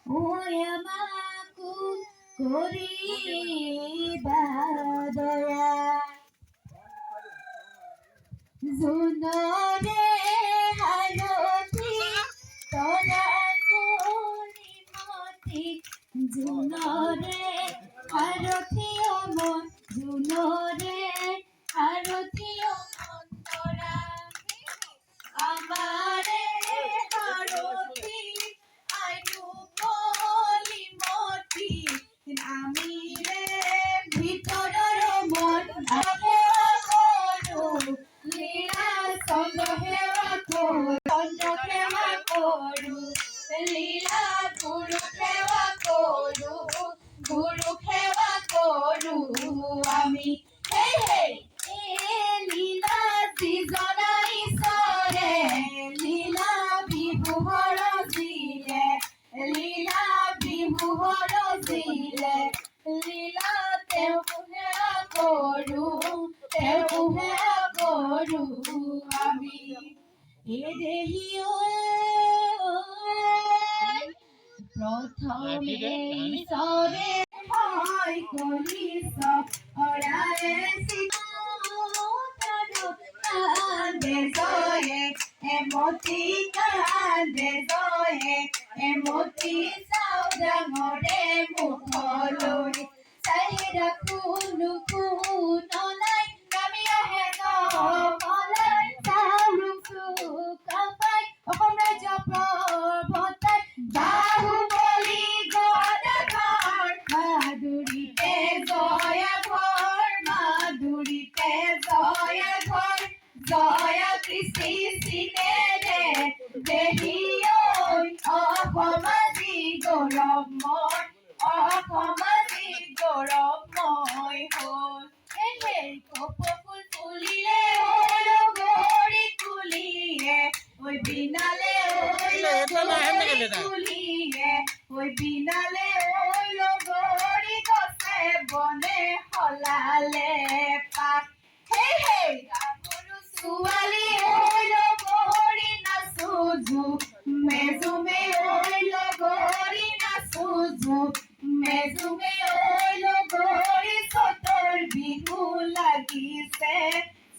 আমাকো কৰিবা দয়া জোনৰে হালধি তৰা মতি জোনৰে হালধি মন জোনৰে হালধি মন তৰা আমাৰে হালধি আইনু কলিমতি আমিৰে ভিতৰৰ মন লীলা চন্দ্ৰ সেৱা কৰো লীলা গুৰু সেৱা কৰো আমি হে লীলা যিজনা ঈশ্বৰে লীলা বিহু হৰজিলে লীলা বিহু হৰজিলে লীলা তেওঁ সেৱা কৰো আমি দেহি প্ৰথমে চবে হয় কলিছ অৰায়ে কান্দে জয়ে এমতি কান্দে জয়ে এমতি চাও ডাঙৰে মুখলৈ চাই ৰাখোনো নাই নামি আহে গলাই চাৰু চুকাপাই অসম ৰাজ্য প্ৰভতাই বাহুবলী গদাধৰ মাধুৰীতে জয়া ঘৰ মাধুৰীতে জয়া ঘৰ জয়া কৃষ্টি চিনেৰে দেহি অসমাজি গৌৰৱময় অসমাজি গৌৰৱময় হ'ল কপৌফুল ফুলিলে লগৰী তুলিয়ে ঐ বিনালে তুলিয়ে ঐ বিনালে লগৰী গছে বনে সলালে পাত গাভৰু ছোৱালী লগৰী নাচো মেজুমে লগৰী নাচো মেজুমে লগৰী চতৰ বিহু লাগিছে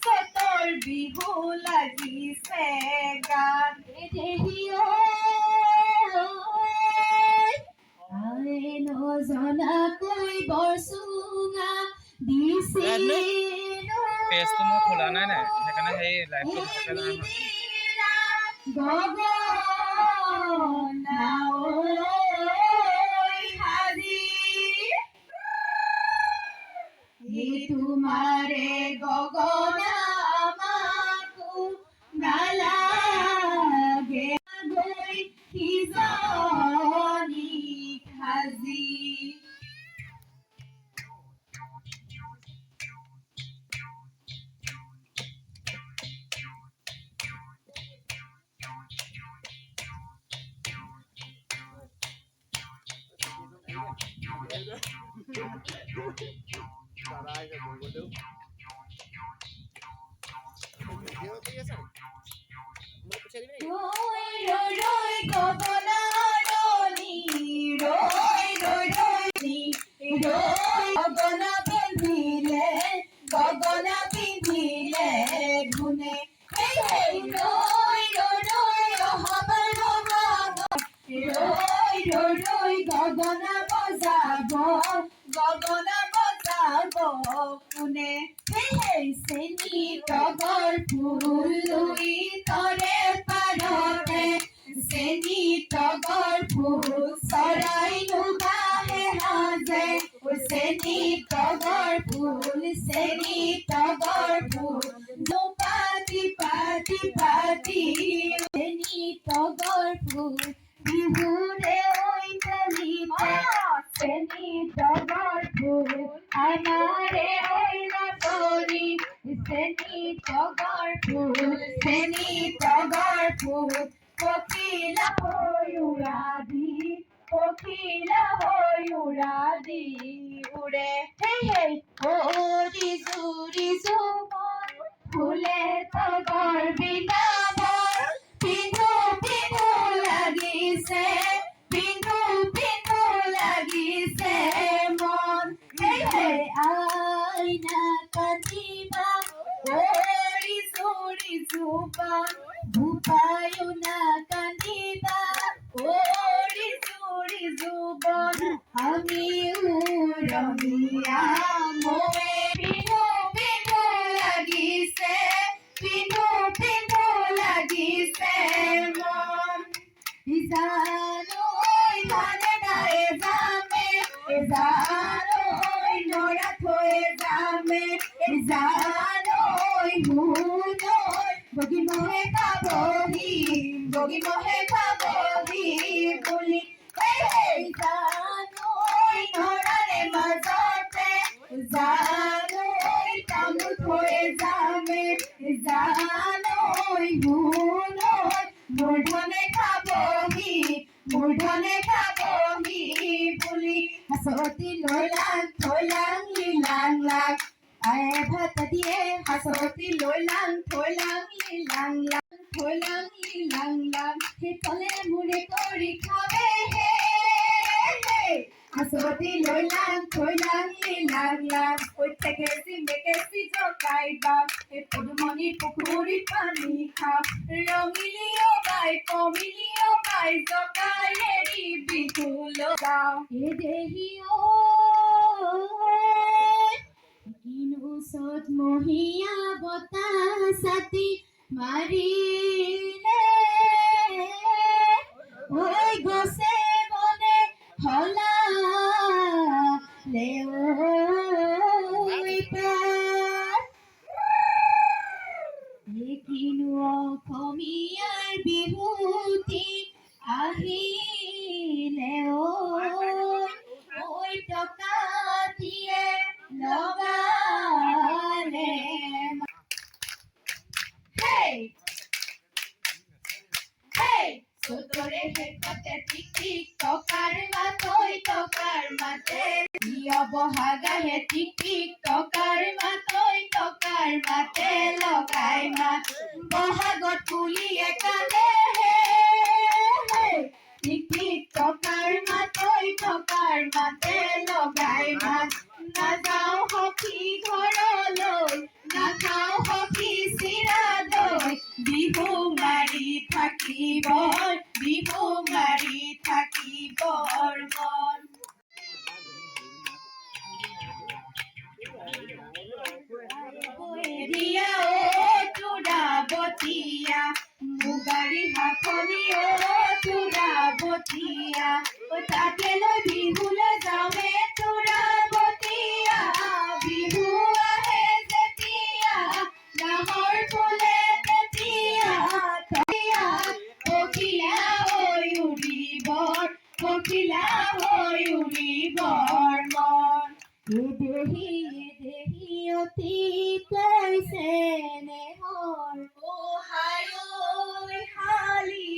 চতৰ বিহু লাগিছে গান নজনাকৈ বৰচুঙা দিছিল পেজটো মই খোলা নাই সেইকাৰণে সেই লাইভটো ভালকে নাই তোমারে গগনা আমাকো নালাগে গৈ সিজনি খাজি গগনা পিন্ধিলে গুণে গগনা বজাব কোনে চেনি তগৰ ফুল লুই তৰে পাৰতে চেনি তগৰ ফুল চৰাই নুবাহে সাজে চেনি তগৰ ফুল পাতি চেনি তগৰ ফুল বিহুৰে ঐ কলিতে চেনি তগৰ ফুল আমাৰে ঐ নাচনি চেনি তগৰ ফুল পখিলা হৈ উৰা দি উৰে ৰিজু মন ফুলে তগৰ বিনামৰ পিন্ধু লাগিছে পিন্ধু না কান্দিবা ওৰি চুৰি চুপা ভূপায়ো না কান্দিবা ওৰি চুৰি যুবন আমি উৰমিয়া মোৱে বিহু বিহু লাগিছে বিহু বিহু লাগিছে মন জানৈ ধানে দায়ে যামে জানৈ নৰা থৈ যামে জানৈ হুনৈ বগী মহে খাবহি বুলি জানৈ নৰাৰে মাজতে জানৈ তামোল থৈ যামে জানৈ হুনৈ মূৰ্ধনে খাবহি বুলি হাঁচতি লৈ লাং থৈ লাং লিলাং লাং আয়ে ভাত দিয়ে হাঁচতি লৈ লাং থৈ লাং লিলাং লাং থৈ লাং লিলাং লাং সেইফালে মূৰে কৰি খাবে হে হাঁচতি লৈ লাং থৈ লাং লিলাং লাং প্ৰত্যেকেচি মেকেচি জকাইবা এই পদুমণি পুখুৰীত পানী খাওঁ ৰঙিলিও বাই কমিলিও বাই জকাই এৰি বিহুলৈ যাওঁ এ দেহি কিনো চত মহীয়া বতাহ ছাতি মাৰিলে ঐ গছে বনে হলালে ঐ প্ৰাণ কিনো অসমীয়াৰ বিহুটি আহিলে ঐ টকা দিয়ে লগালে হেই চতৰে শেষতে টিক টিক টকাৰ মাতে প্ৰিয় বহাগাহে টিক টিক টকাৰ মাতে লগাই মাত বহাগত পুলিয়ে কান্দে টিক টিক টকাৰ মাতে লগাই মাত নাযাওঁ সখী ঘৰলৈ নাখাওঁ সখী চিৰা দৈ বিহু মাৰি থাকিবৰ মন দিয়া ও তোৰা বতিয়া মুগাৰী হাফনি ও তোৰা বতিয়া তাকে লৈ বিহুলৈ যাওঁৱে তোৰা বতিয়া বিহু আহে যেতিয়া নাহৰ ফুলে তেতিয়া পখিলা হৈ উৰিবৰ মন দেহি অতি কৈছে নেহৰ শালি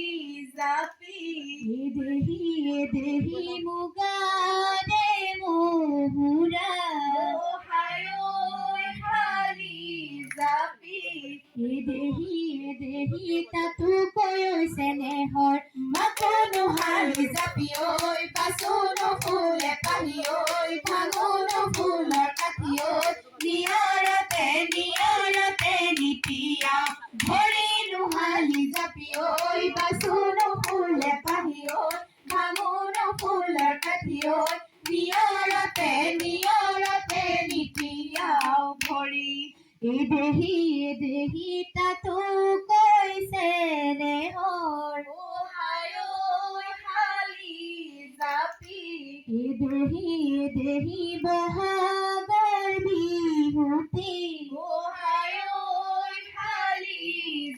জাপি দেহি মুগানে মুহুৰা শালি জাপি দেহি তাতো কৈছে নেহৰ মাকনো শালি জাপি ঐ পাচনো ফুলে পাহি ঐ ভাঙনো ফুলৰ কাঠি ঐ নিয়ৰতে নিতিয়া ভৰিনো শালি জাপি ঐ পাচনো ফুলে পাহি ঐ ভাঙনো ফুলৰ কাঠি ঐ নিয়ৰতে নিতিয়া ভৰি দেহি তাতো কৈছে নেহৰ শালি জাপি দেহি বহাগৰ বিহুতি শালি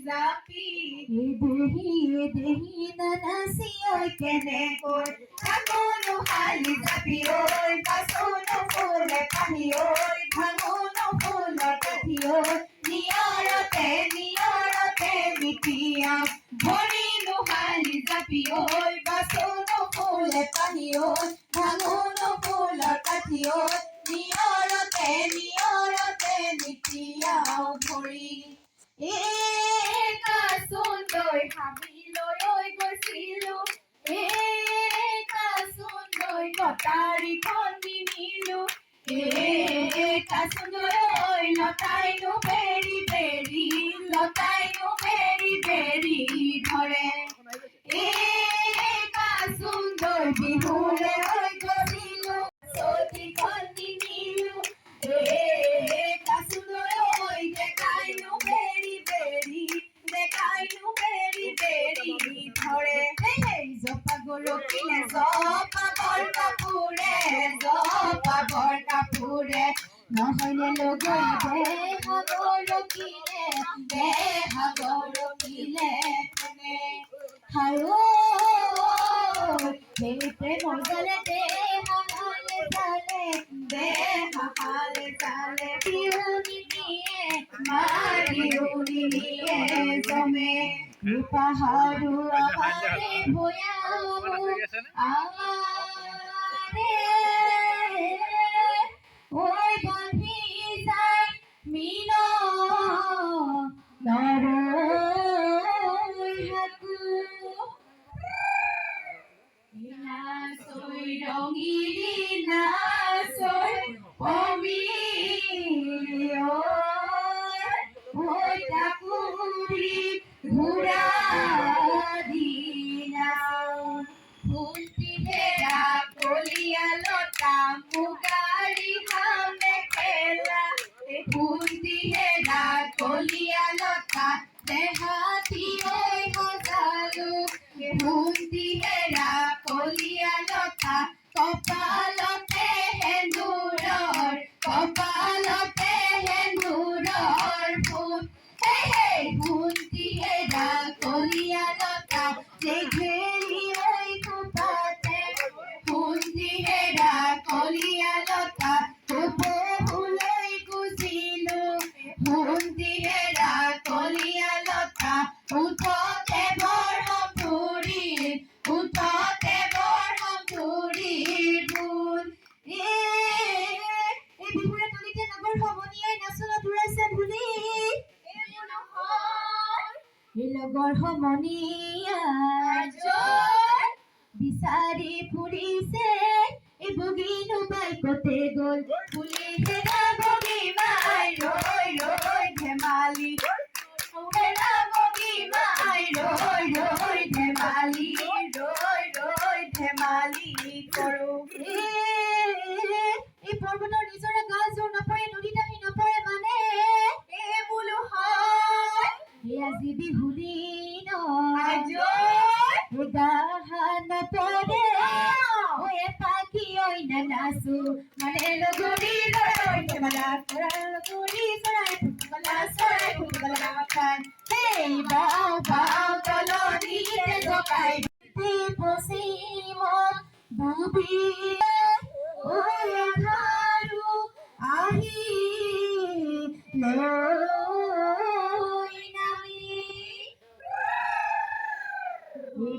জাপি দেহি নানাচি ঐ কেনেকৈ থাকোনো শালি জাপি ঐ পাচনো ফুলে পাহি ঐ ভাঙোনো ফুলৰ কাঠি ঐ নিয়ৰতে নিতিয়া ভৰিনো শালি জাপি ঐ পাচনো ফুলে পাহি ঐ ভাঙোনো ফুলৰ কাঠি ঐ নিয়ৰতে নিতিয়া ভৰি কাচোন হাবিলৈ গৈছিলো কাচোন কটাৰীখন নিনিলো কাচুন্দৰ লতাইনো বেৰি বেৰি লতাইনো বেৰি বেৰি ধৰে কাচুন্দৰ বিহুৰে গৈছিলো চকীখন নিনিলো কাচুন্দৰ দেখাইনো বেৰি বেৰি দেখাইনো বেৰি বেৰি ধৰে জপা গৰকিলে জপা বৰ কাপোৰে নহলে লগৈ দেহ গৰকিলে হায়ো সেই প্ৰেমৰ জালে দেহ হালে চালে মাৰিউনি নিয়ে জমে পাহাৰো আমাৰে ভয়ামো আমাৰে ঐ বান্ধি যায় মিল নাচৈ ৰঙিলি নাচৈ অমিলি ঐ তাকুৰি ঘূৰা দিনাও ফুলটিহেৰা কলিয়া লতা মুগাৰী মেখেলা ফুলটিহেৰা কলিয়া লতা দেহাতী ঐ সজালো ফুলটিহেৰা কলিয়া লতা কপালতে হেন্দুৰৰ ফুল ফুলটিহেৰা কলিয়া লতা ঘেৰি ঐ খোপাতে ফুলটিহেৰা কলিয়া লতা ফুললৈ গুজিলো ফুলটিহেৰা কলিয়া লতা উঠতে বৰহম ধুৰিৰ ফুল বিহুৰে তলিতে নগৰ সমনীয়াই নাচনত উৰাইছে ধূলি লগৰ সমনীয়াই বিচাৰি ফুৰিছে বগীনো বাইকতে গ'ল ফুলি হেৰা বগী মাই ৰৈ ৰৈ ধেমালি হেৰা বগী মাই ৰৈ ৰৈ ধেমালি কৰো এই পৰ্বতৰ নিজৰে গা জোৰ নপৰে নদীত আহি নপৰে মানে বোলো হয় আজি বিহু দিন গাহা নপৰে পাখি অইনা নাচো মানে লগৰী চৰাই ফুটবলা খান সেই বাও তলনিতে জকাই পশ্চিমত বুবি আধাৰো আহি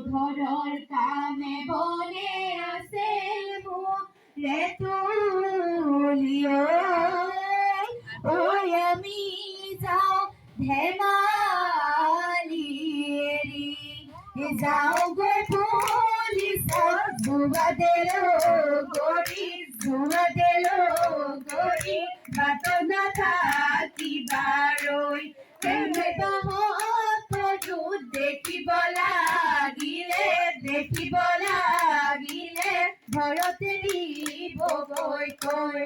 ঘৰৰ কামে বনে আছে মোৰে তুলিঅ আমি যাওঁ ধেমালি এৰি যাওঁগৈ পুলিচত জোগাদেলো গৰি বাট নাথাকিবা ৰৈ দেখিব লাগিলে ঘৰতে দিবগৈ কৈ